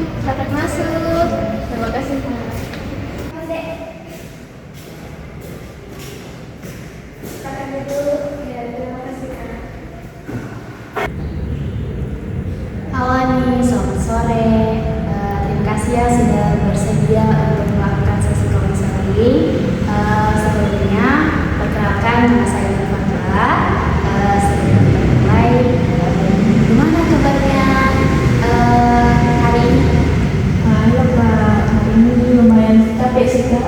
Silakan masuk. Terima kasih. Silakan duduk. Ya, terima kasih Kak. Halo nih, selamat sore. Terima kasih ya sudah bersedia untuk melakukan sesi konseling. Sebelumnya, perkenalkan nama saya Nurfadla. Sebelum kita mulai, gimana kabarnya hari ini? Halo Kak, hari ini lumayan capek sih Kak.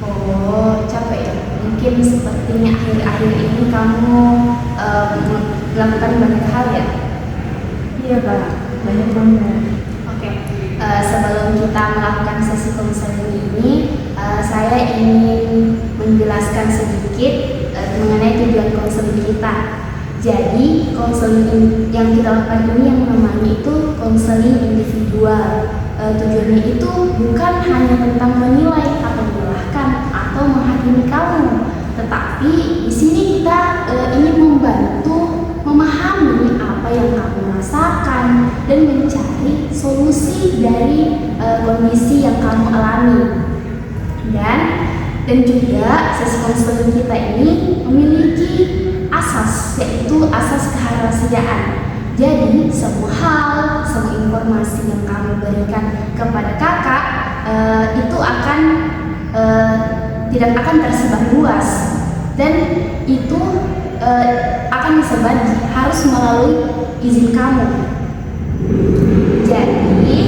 Oh, capek ya? Mungkin sepertinya akhir-akhir ini kamu melakukan banyak hal ya? Iya Kak, banyak banget. Oke, sebelum kita melakukan sesi konseling ini, saya ingin menjelaskan sedikit mengenai tujuan konseling kita. Jadi, konseling yang kita lakukan ini yang namanya itu konseling individual. Tujuannya itu bukan hanya tentang menilai atau menyalahkan atau menghakimi kamu, tetapi di sini kita ingin membantu memahami apa yang kamu rasakan dan mencari solusi dari kondisi yang kamu alami. Dan juga sesi konseling kita ini memiliki asas, yaitu asas kerahasiaan. Jadi semua hal, semua informasi yang kami berikan kepada kakak itu tidak akan tersebar luas, dan itu akan disebar harus melalui izin kamu. Jadi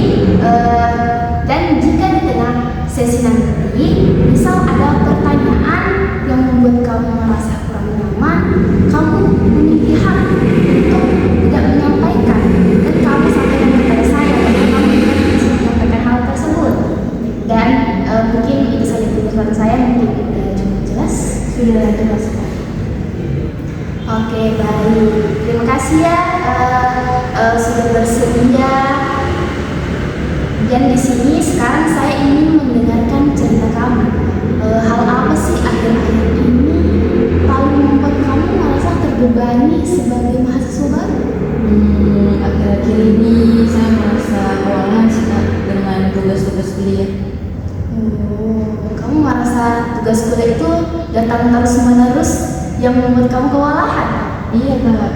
dan jika di tengah sesi nanti misal ada pertanyaan yang membuat kamu merasa kurang nyaman, kamu memiliki hak untuk tidak menyampaikan, dan kamu sampaikan kepada saya karena kamu tidak bisa menyampaikan hal tersebut. Dan mungkin itu saja tuntutan saya, mungkin cukup jelas. Sudah jelas Kak. Oke, baik. Terima kasih ya sudah bersedia. Dan di sini sekarang saya ingin mendengarkan cerita kamu. Hal apa sih akhir-akhir ini paling membuat kamu merasa terbebani sebagai mahasiswa baru? Akhir-akhir ini saya merasa kewalahan sih Kak dengan tugas-tugas kuliah. Kamu merasa tugas kuliah itu datang terus-menerus yang membuat kamu kewalahan? Iya Kak.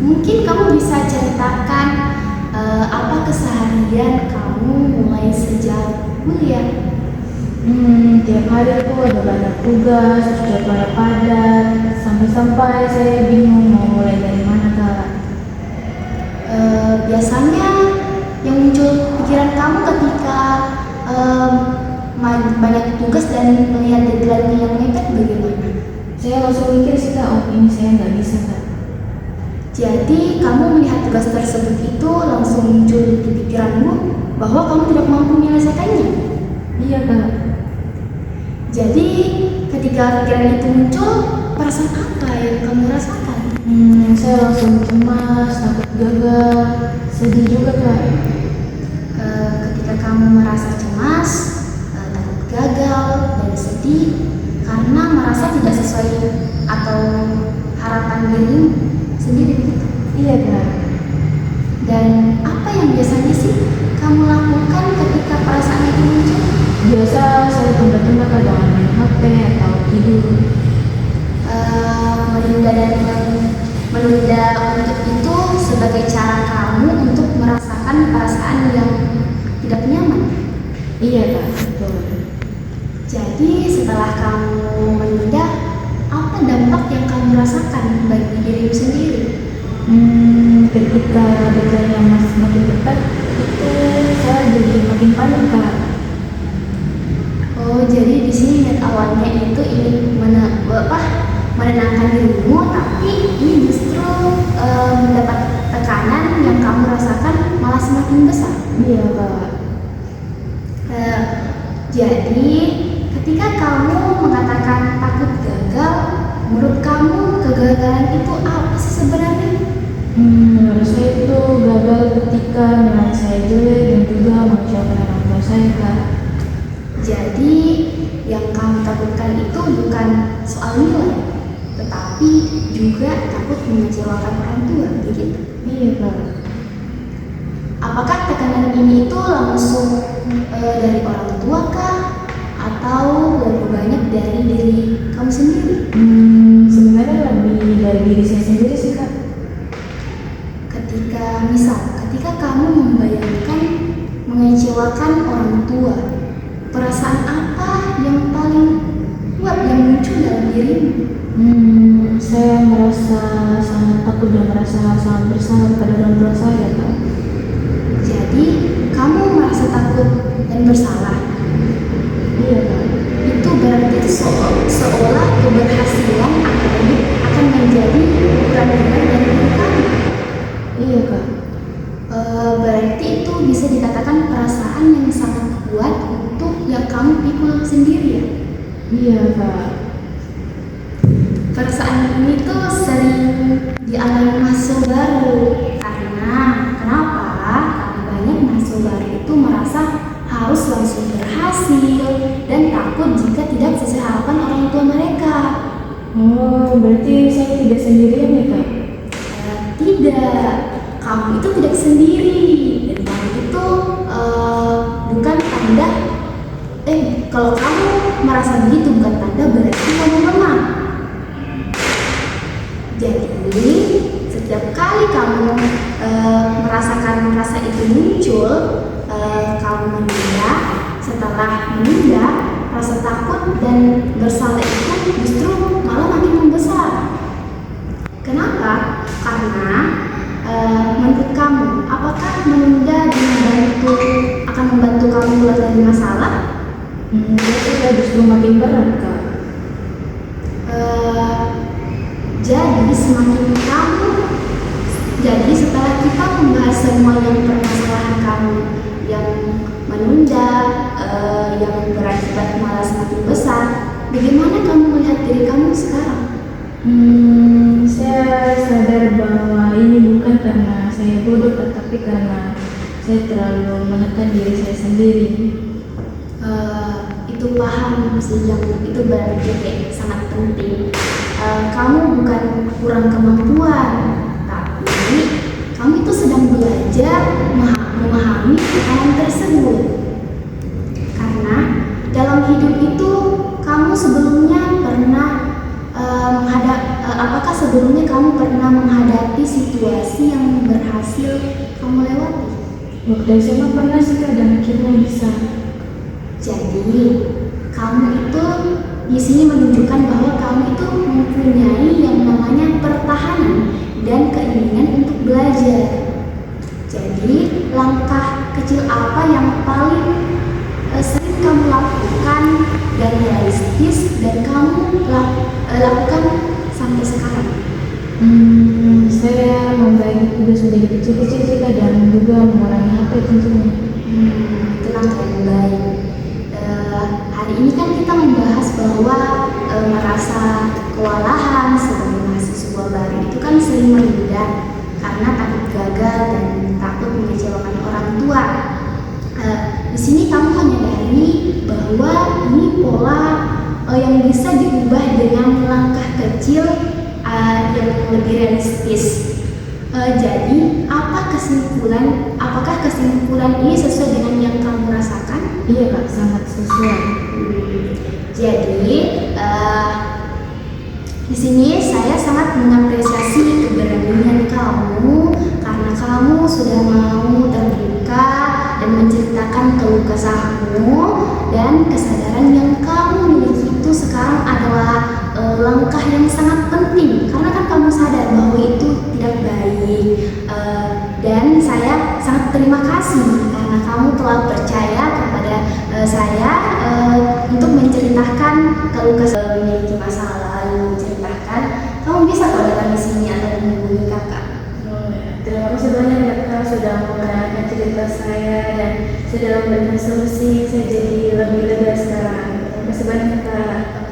Mungkin kamu bisa ceritakan apa keseharian kamu mulai sejak kuliah? Tiap hari tuh ada banyak tugas, jadwal padat, sampai-sampai saya bingung mau mulai dari mana Kak. Biasanya yang muncul pikiran kamu ketika banyak tugas dan melihat deadline yang mepet bagaimana? Saya langsung mikir sih Kak, oh ini saya nggak bisa Kak. Jadi kamu melihat tugas tersebut itu langsung muncul di pikiranmu bahwa kamu tidak mampu menyelesaikannya? Iya Kak. Jadi ketika pikiran itu muncul, perasaan apa yang kamu rasakan? Saya langsung cemas, takut gagal, sedih juga Kak. Ketika kamu merasa cemas, takut gagal, dan sedih karena merasa tidak sesuai atau harapan dirimu sendiri begitu? Iya Kak. Dan apa yang biasanya sih kamu lakukan ketika perasaan itu muncul? Biasa saya tunda-tunda Kak dengan main HP atau tidur. Menunda untuk itu sebagai cara kamu untuk merasakan perasaan yang tidak nyaman. Iya Kak, betul. Jadi setelah kamu menunda, apa dampak yang kamu rasakan bagi dirimu sendiri? Ketika deadline masih makin dekat, itu saya jadi makin panik Kak. Oh, jadi di sini niat awalnya itu ingin menenangkan dirimu, tapi ini justru mendapat tekanan yang kamu rasakan malah semakin besar. Iya Kak. Jadi ketika kamu mengatakan takut gagal, menurut kamu kegagalan itu apa sih sebenarnya? Menurut saya itu gagal ketika nilai saya jelek dan juga mengecewakan orang tua saya Kak. Jadi yang kamu takutkan itu bukan soal nilai, tetapi juga takut mengecewakan orang tua, begitu? Iya Kak. Apakah ini itu langsung dari orang tua kah? Atau lebih banyak dari diri kamu sendiri? Sebenarnya lebih dari diri saya sendiri sih Kak. Ketika kamu membayangkan mengecewakan orang tua, perasaan apa yang paling kuat yang muncul dalam dirimu? Saya merasa sangat takut dan merasa sangat bersalah kepada orang tua saya Kak. Jadi kamu merasa takut dan bersalah. Iya Kak. Itu berarti seolah keberhasilan akademik akan menjadi ukuran nilai dari diri kamu. Iya Kak. Berarti itu bisa dikatakan perasaan yang sangat kuat untuk yang kamu pikul sendiri ya? Iya Kak. Perasaan ini tuh sering dialami mahasiswa baru. Karena kenapa? Karena banyak mahasiswa baru itu merasa harus langsung berhasil dan takut jika tidak sesuai harapan orang tua mereka. Oh, berarti saya tidak sendirian ya Kak? Tidak, kamu itu tidak sendiri. Dan kamu itu bukan tanda. Kalau kamu merasa begitu bukan tanda berarti kamu lemah. Jadi setiap kali kamu merasakan rasa itu muncul, kamu menunda. Setelah menunda, rasa takut dan bersalah itu justru malah makin membesar. Kenapa? Karena menurut kamu, apakah menunda akan membantu kamu keluar dari masalah? Saya justru makin berat Kak. Jadi setelah kita membahas semua yang permasalahan kamu yang menunda, yang berakibat malah semakin besar, bagaimana kamu melihat diri kamu sekarang? Saya sadar bahwa ini bukan karena saya bodoh, tetapi karena saya terlalu menekan diri saya sendiri. Itu paham sih, yang itu berarti sangat penting. Kamu bukan kurang kemampuan, tapi kamu itu sedang belajar memahami tekanan tersebut. Karena dalam hidup itu kamu sebelumnya pernah apakah sebelumnya kamu pernah menghadapi situasi yang berhasil kamu lewati? Waktu SMA pernah sih Kak, dan akhirnya bisa. Jadi kamu itu di sini menunjukkan bahwa kamu itu mempunyai yang namanya pertahanan dan keinginan untuk belajar. Jadi langkah kecil apa yang paling sering kamu lakukan dan realistis dan kamu lakukan sampai sekarang? Saya membagi tugas menjadi kecil-kecil sih Kak, dan juga mengurangi HP tentunya. Itu langkah yang baik. Hari ini kan kita membahas bahwa merasa kewalahan sebagai mahasiswa baru itu kan sering menunda karena takut gagal dan takut mengecewakan orang tua. Di sini kamu menyadari bahwa ini pola yang bisa diubah dengan langkah kecil yang lebih realistis. Jadi apakah kesimpulan ini sesuai dengan yang kamu rasakan? Iya Kak, sangat sesuai. Jadi di sini saya sangat mengapresiasi keberanian kamu karena kamu sudah mau terbuka dan menceritakan keluh kesahmu, dan kesadaran yang kamu miliki itu sekarang adalah langkah yang sangat penting karena kan kamu sadar bahwa itu tidak baik. Dan saya sangat terima kasih karena kamu telah percaya kepada saya untuk menceritakan keluh kesah memiliki masalah yang menceritakan. Kamu bisa kalau datang di sini atau menghubungi kakak. Terima kasih banyak ya Kak sudah mengenalkan cerita saya dan sudah memberikan solusi. Saya jadi lebih lega sekarang. Terima kasih banyak Kak.